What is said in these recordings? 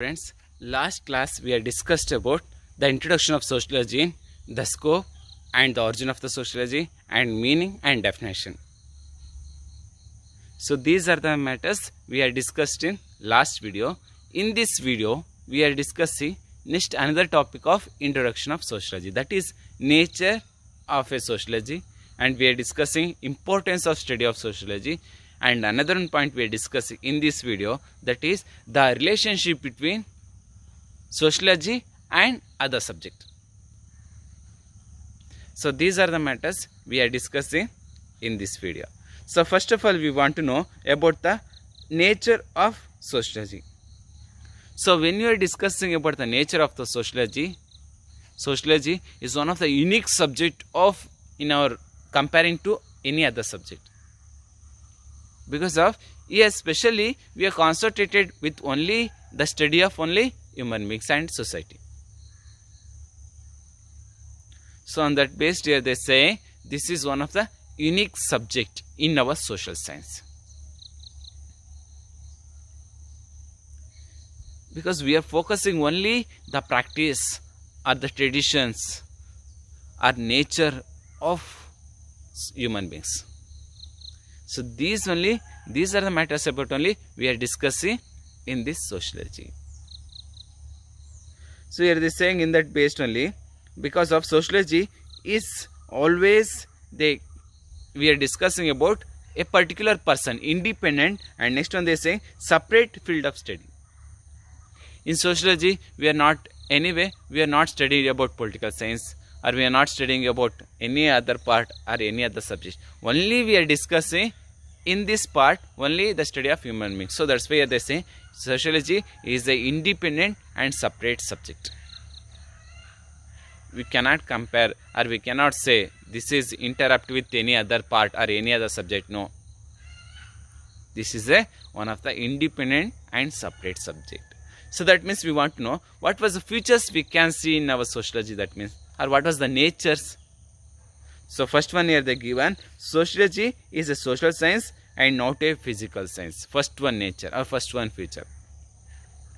Friends, last class we have discussed about the introduction of sociology, the scope and the origin of the sociology, and meaning and definition. So these are the matters we have discussed in last video. In this video we are discussing next another topic of introduction of sociology, that is nature of a sociology, and we are discussing importance of study of sociology. And another point we are discussing in this video, that is the relationship between sociology and other subject. So these are the matters we are discussing in this video. So first of all, we want to know about the nature of sociology. So when you are discussing about the nature of the sociology, sociology is one of the unique subject of in our comparing to any other subject. Because of here especially we are concentrated with only the study of only human beings and society. So on that basis here they say this is one of the unique subject in our social science. Because we are focusing only the practice or the traditions or nature of human beings. So these are the matters about only we are discussing in this sociology. So here they are saying in that based only, because of sociology is always we are discussing about a particular person, independent, and next one they say separate field of study. In sociology we are not studying about political science, or we are not studying about any other part or any other subject. Only we are discussing in this part only the study of human beings. So that's why they say sociology is an independent and separate subject. We cannot compare or we cannot say this is interrupt with any other part or any other subject. No. This is one of the independent and separate subject. So that means we want to know what was the features we can see in our sociology, that means, or what was the natures. So first one here they given, sociology is a social science and not a physical science. First one nature or first one feature.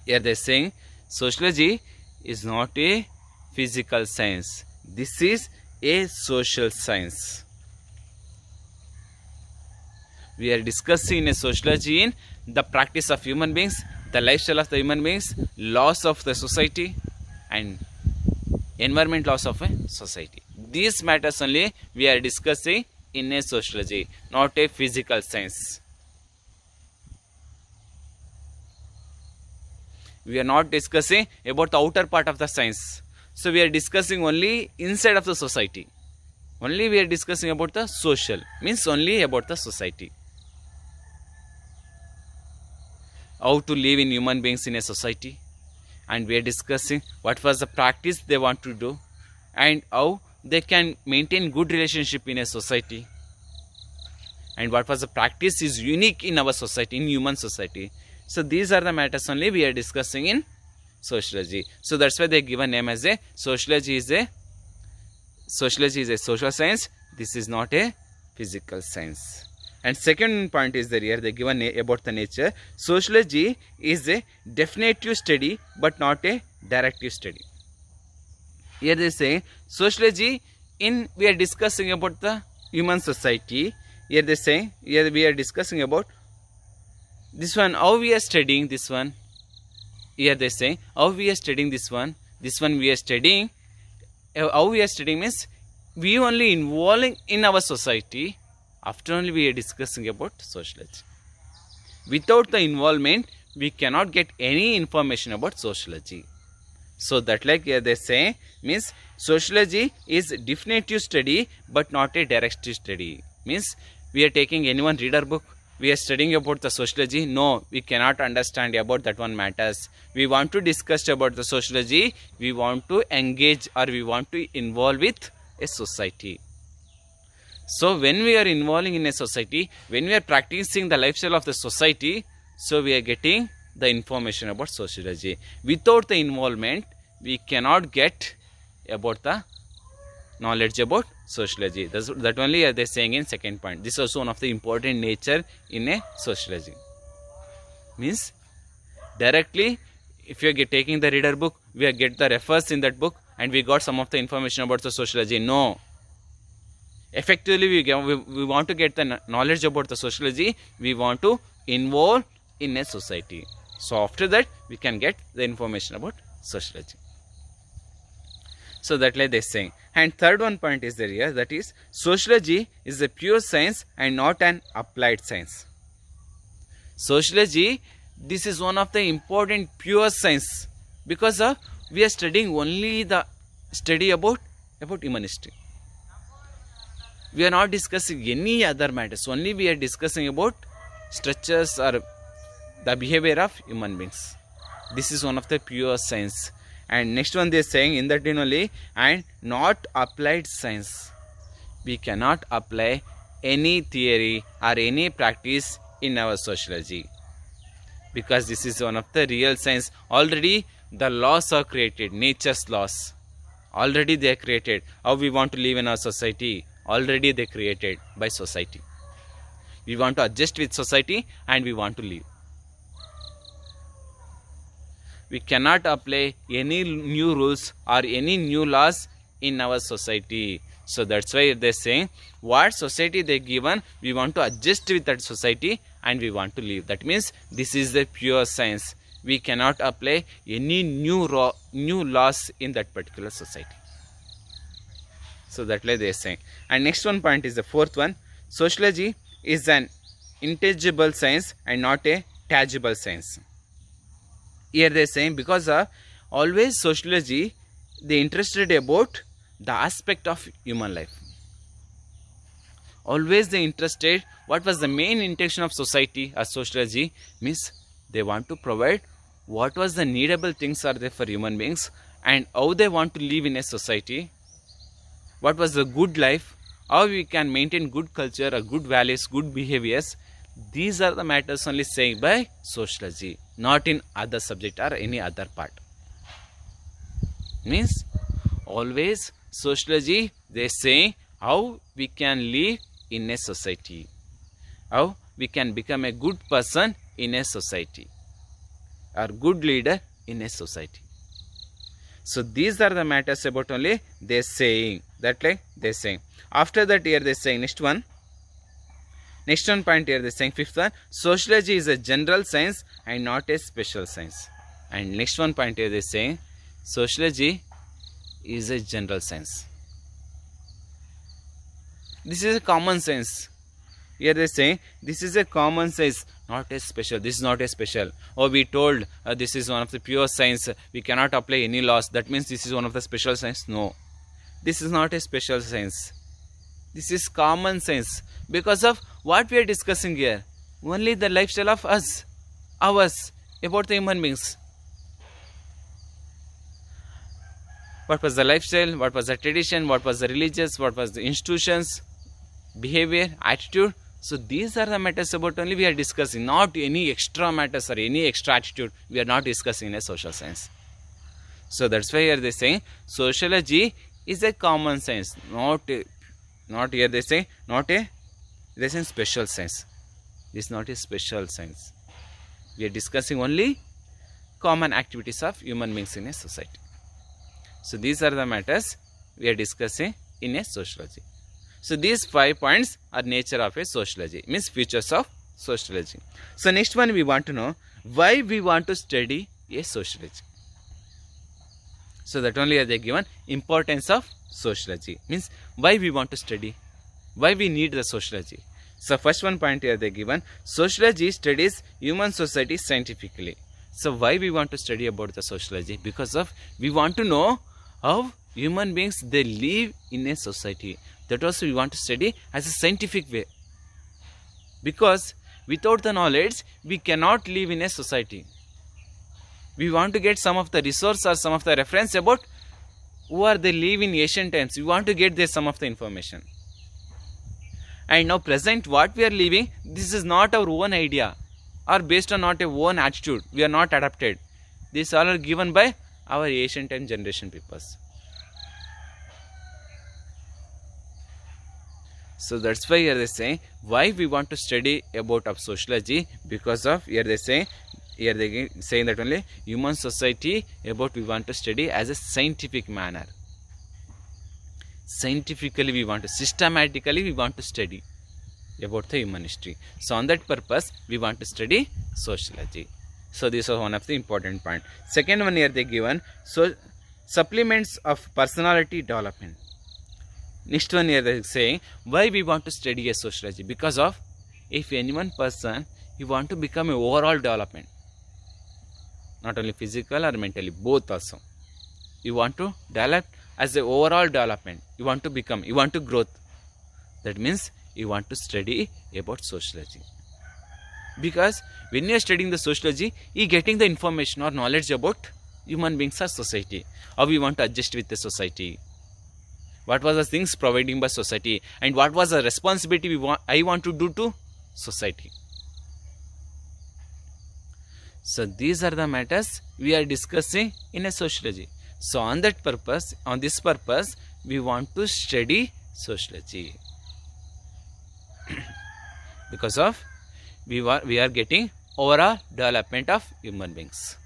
Here they are saying sociology is not a physical science. This is a social science. We are discussing in a sociology in the practice of human beings, the lifestyle of the human beings, laws of the society, and environment laws of a society. These matters only we are discussing in a sociology, not a physical science. We are not discussing about the outer part of the science. So we are discussing only inside of the society. Only we are discussing about the social, means only about the society. How to live in human beings in a society. And we are discussing what was the practice they want to do and how they can maintain good relationship in a society. And what was the practice is unique in our society, in human society. So these are the matters only we are discussing in sociology. So that's why they give a name as a sociology is a social science. This is not a physical science. And second point is that here they given about the nature. Sociology is a definitive study but not a directive study. Here they say sociology we are discussing about the human society. Here they say here we are discussing about this one, how we are studying this one. Here they say how we are studying this one. This one we are studying. How we are studying means we only involving in our society. After only we are discussing about sociology. Without the involvement, we cannot get any information about sociology. So that like here they say means sociology is definitive study but not a directive study. Means we are taking anyone reader book, we are studying about the sociology. No, we cannot understand about that one matters. We want to discuss about the sociology. We want to engage or we want to involve with a society. So when we are involving in a society, when we are practicing the lifestyle of the society, so we are getting the information about sociology. Without the involvement, we cannot get about the knowledge about sociology. That only they are saying in second point. This is also one of the important nature in a sociology. Means directly if you are taking the reader book, we get the refers in that book and we got some of the information about the sociology. No. Effectively, we want to get the knowledge about the sociology. We want to involve in a society. So after that, we can get the information about sociology. So that like they saying. And third one point is there here, that is sociology is a pure science and not an applied science. Sociology, this is one of the important pure science, because we are studying only the study about human history. We are not discussing any other matters, only we are discussing about structures or the behavior of human beings. This is one of the pure science. And next one they are saying in that only, and not applied science. We cannot apply any theory or any practice in our sociology, because this is one of the real science. Already the laws are created, nature's laws. Already they are created. How we want to live in our society, already they created by society. We want to adjust with society and we want to live. We cannot apply any new rules or any new laws in our society. So that's why they're saying what society they given, we want to adjust with that society and we want to live. That means this is the pure science. We cannot apply any new laws in that particular society. So that's why they're saying. And next one point is the fourth one. Sociology is an intangible science and not a tangible science. Here they are saying because always sociology, they interested about the aspect of human life. Always they interested what was the main intention of society or sociology, means they want to provide what was the needable things are there for human beings and how they want to live in a society, what was the good life, how we can maintain good culture or good values, good behaviors. These are the matters only saying by sociology, not in other subject or any other part. Means always sociology, they say how we can live in a society, how we can become a good person in a society or good leader in a society. So these are the matters about only they saying that, like they saying. After that here they saying next one point here they saying fifth one, sociology is a general science and not a special science. And next one point here they saying sociology is a general science. This is a common sense. Here they say this is a common sense, not a special. This is not a special. Oh, we told this is one of the pure science. We cannot apply any laws. That means this is one of the special science. No, this is not a special science. This is common sense. Because of what we are discussing here, only the lifestyle of us, ours, about the human beings. What was the lifestyle? What was the tradition? What was the religious? What was the institutions? Behavior, attitude. So these are the matters about only we are discussing, not any extra matters or any extra attitude. We are not discussing in a social science. So that's why here they say sociology is a common science, not here they say they say special science. This is not a special science. We are discussing only common activities of human beings in a society. So these are the matters we are discussing in a sociology. So these 5 points are nature of a sociology, means features of sociology. So next one we want to know why we want to study a sociology. So that only are they given importance of sociology, means why we want to study, why we need the sociology. So first one point here they given, sociology studies human society scientifically. So why we want to study about the sociology? Because of we want to know how human beings they live in a society. That also we want to study as a scientific way. Because without the knowledge, we cannot live in a society. We want to get some of the resource or some of the reference about who are they live in ancient times. We want to get there some of the information. And now present what we are living, this is not our own idea or based on not a own attitude. We are not adapted. These all are given by our ancient time generation peoples. So that's why here they say why we want to study about of sociology, because of here they say here they saying that only human society about we want to study as a scientific manner. Scientifically we want to, systematically we want to study about the human history. So on that purpose we want to study sociology. So this is one of the important point. Second one here they given, so supplements of personality development. Next one here they saying why we want to study a sociology, because of if any one person you want to become a overall development, not only physical or mentally, both also. You want to develop as a overall development. You want to become, you want to growth. That means you want to study about sociology. Because when you are studying the sociology, you are getting the information or knowledge about human beings or society. How we want to adjust with the society. What was the things providing by society, and what was the responsibility I want to do to society. So these are the matters we are discussing in a sociology. So on that purpose, on this purpose, we want to study sociology. Because of we are getting overall development of human beings.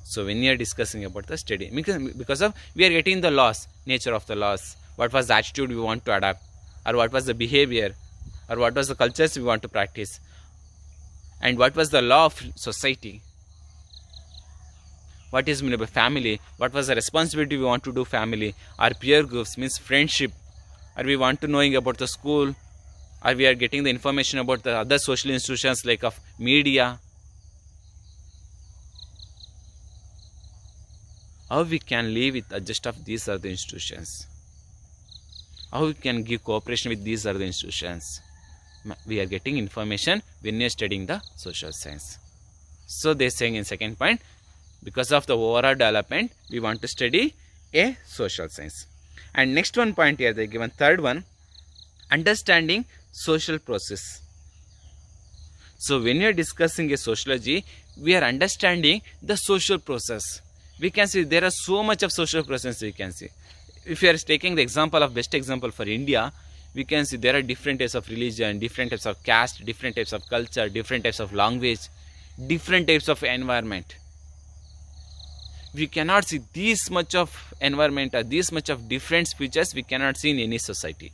So when we are discussing about the study, because of we are getting the laws, nature of the laws, what was the attitude we want to adapt, or what was the behavior, or what was the cultures we want to practice, and what was the law of society. What is meant by family? What was the responsibility we want to do family? Our peer groups means friendship. Or we want to knowing about the school? Or we are getting the information about the other social institutions like of media? How we can live with adjust of these other institutions? How we can give cooperation with these other institutions? We are getting information when we are studying the social science. So they are saying in second point, because of the overall development, we want to study a social science. And next one point here they given, third one, understanding social process. So when we are discussing a sociology, we are understanding the social process. We can see there are so much of social process we can see. If you are taking the example of best example for India, we can see there are different types of religion, different types of caste, different types of culture, different types of language, different types of environment. We cannot see this much of environment or this much of different features we cannot see in any society.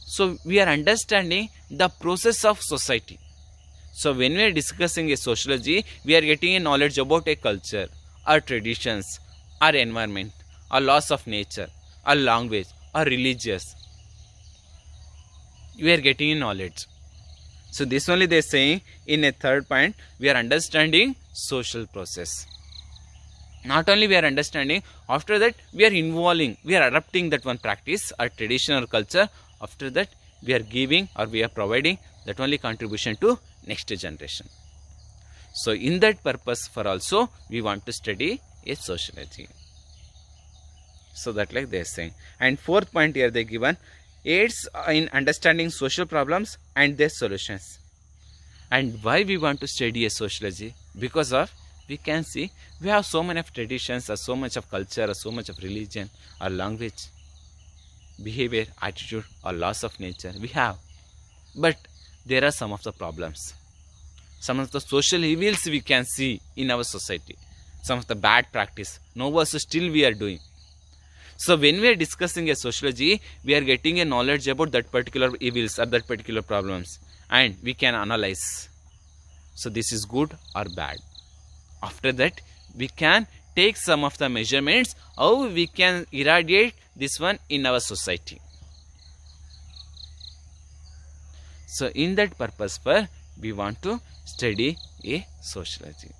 So we are understanding the process of society. So when we are discussing a sociology, we are getting a knowledge about a culture, our traditions, our environment, our laws of nature, our language, our religious. We are getting a knowledge. So this only they are saying in a third point, we are understanding social process. Not only we are understanding, after that we are involving, we are adapting that one practice, our tradition or culture. After that we are giving or we are providing that only contribution to next generation. So in that purpose for also we want to study a sociology. So that like they are saying. And fourth point here they given, aids in understanding social problems and their solutions. And why we want to study a sociology? Because of we can see we have so many of traditions or so much of culture or so much of religion or language, behavior, attitude or laws of nature we have. But there are some of the problems, some of the social evils we can see in our society, some of the bad practice, no also still we are doing. So when we are discussing a sociology, we are getting a knowledge about that particular evils or that particular problems, and we can analyze. So this is good or bad. After that, we can take some of the measurements how we can irradiate this one in our society. So in that purpose we want to study a sociology.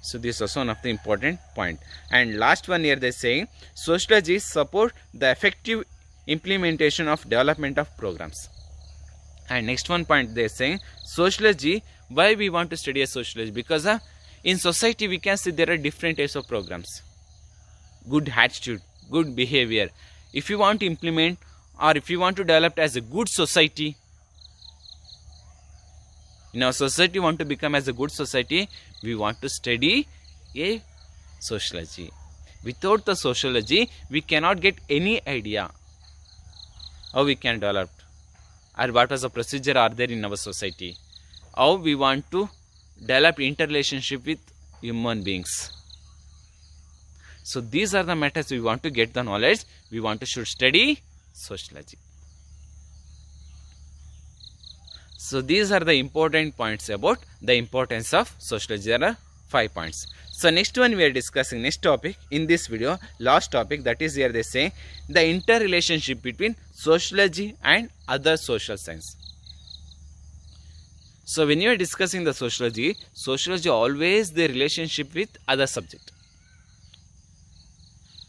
So this is also one of the important point. And last one here they saying, sociology support the effective implementation of development of programs. And next one point they are saying, sociology, why we want to study a sociology? Because in society we can see there are different types of programs. Good attitude, good behavior. If you want to implement or if you want to develop as a good society, in our society want to become as a good society, we want to study a sociology. Without the sociology, we cannot get any idea how we can develop or what was the procedure are there in our society, how we want to develop interrelationship with human beings. So these are the matters we want to get the knowledge. We want to should study sociology. So these are the important points about the importance of sociology. There are 5 points. So next one we are discussing, next topic in this video, last topic, that is here they say the interrelationship between sociology and other social science. So when you are discussing the sociology always the relationship with other subject.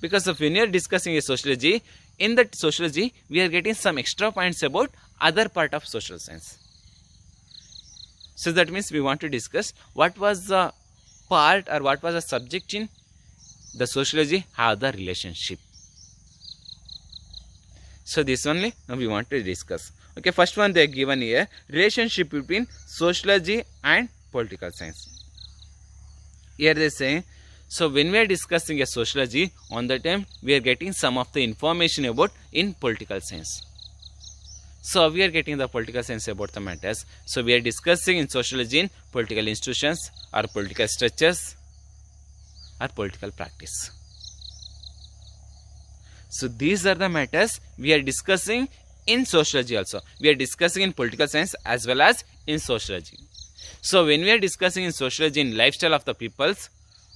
Because of when you are discussing a sociology, in that sociology we are getting some extra points about other part of social science. So that means we want to discuss what was the part or what was the subject in the sociology have the relationship. So this only now we want to discuss. Okay, first one they are given here, relationship between sociology and political science. Here they say, so when we are discussing a sociology, on the time we are getting some of the information about in political science. So we are getting the political science about the matters. So we are discussing in sociology in political institutions or political structures or political practice. So these are the matters we are discussing in sociology also. We are discussing in political science as well as in sociology. So when we are discussing in sociology in lifestyle of the peoples,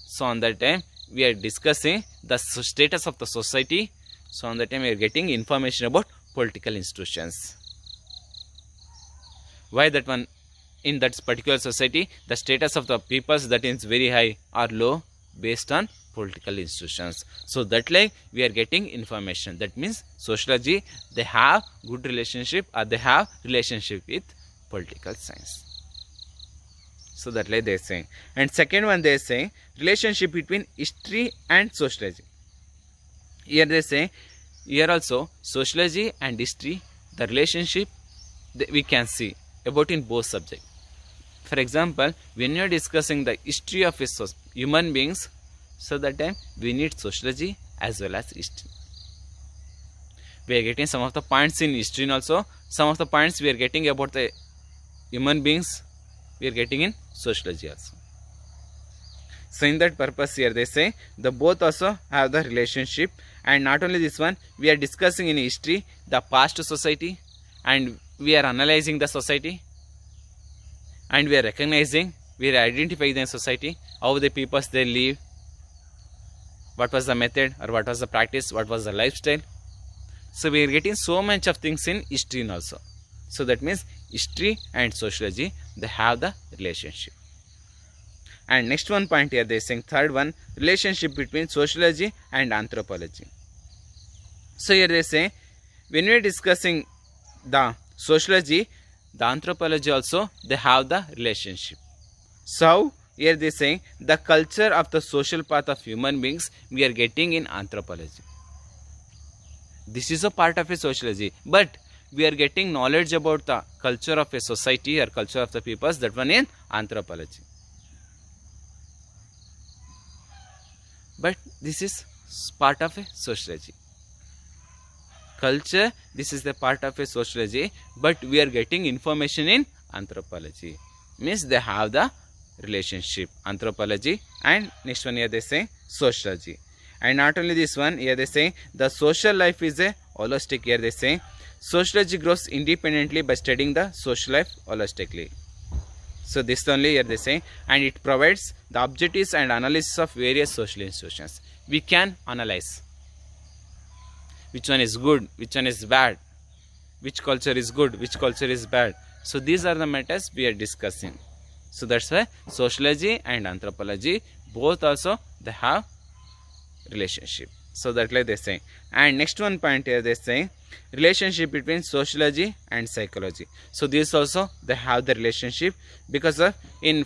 so on that time we are discussing the status of the society. So on that time we are getting information about political institutions. Why that one in that particular society the status of the peoples that is very high or low based on political institutions. So that like we are getting information. That means sociology they have good relationship or they have relationship with political science. So that like they are saying. And second one they are saying relationship between history and sociology. Here they say, here also sociology and history the relationship we can see about in both subjects. For example, when you are discussing the history of human beings, so that time we need sociology as well as history. We are getting some of the points in history and also some of the points we are getting about the human beings we are getting in sociology also. So in that purpose here they say the both also have the relationship, and not only this one, we are discussing in history the past society and we are analyzing the society and we are recognizing, we are identifying the society, how the peoples they live, what was the method or what was the practice, what was the lifestyle. So we are getting so much of things in history also. So that means history and sociology they have the relationship. And next one point here they are saying, third one, relationship between sociology and anthropology. So here they say when we are discussing the sociology, the anthropology also they have the relationship. So here they say the culture of the social path of human beings we are getting in anthropology. This is a part of a sociology, but we are getting knowledge about the culture of a society or culture of the peoples, that one in anthropology. But this is part of a sociology. Culture, this is the part of a sociology, but we are getting information in anthropology. Means they have the relationship, anthropology, and next one here they say sociology. And not only this one, here they say the social life is a holistic. Here they say sociology grows independently by studying the social life holistically. So this only here they say, and it provides the objectives and analysis of various social institutions. We can analyze which one is good, which one is bad, which culture is good, which culture is bad. So these are the matters we are discussing. So that's why sociology and anthropology both also they have relationship. So that like they say. And next one point here they say relationship between sociology and psychology. So this also they have the relationship, because of in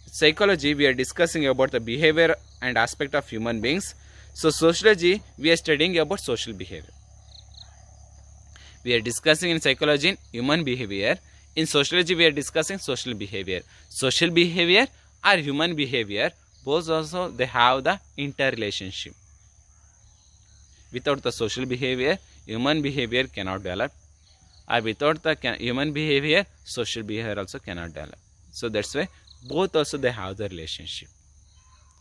psychology we are discussing about the behavior and aspect of human beings. So sociology we are studying about social behavior. We are discussing in psychology in human behavior. In sociology we are discussing social behavior. Social behavior or human behavior, both also they have the interrelationship. Without the social behavior, human behavior cannot develop, or without the human behavior, social behavior also cannot develop. So that's why both also they have the relationship.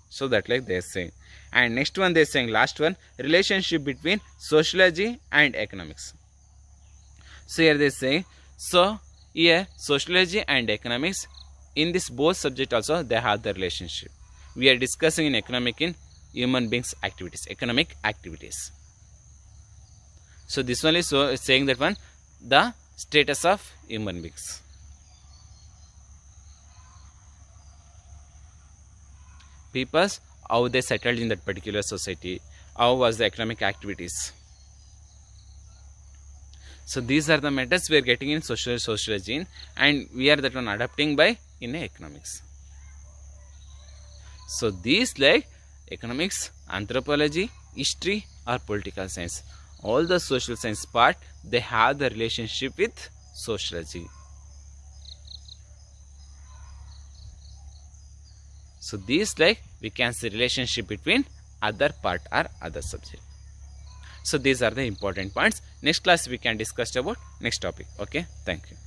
So that like they are saying. And next one they are saying, last one, relationship between sociology and economics. So here they say, so here sociology and economics, in this both subject also they have the relationship. We are discussing in economic in human beings activities, economic activities. So this one is saying that one, the status of human beings. Peoples, how they settled in that particular society, how was the economic activities. So these are the methods we are getting in sociology, and we are that one adapting by in economics. So these like economics, anthropology, history or political science, all the social science part, they have the relationship with sociology. So these like we can see relationship between other part or other subject. So these are the important points. Next class we can discuss about next topic. Okay, thank you.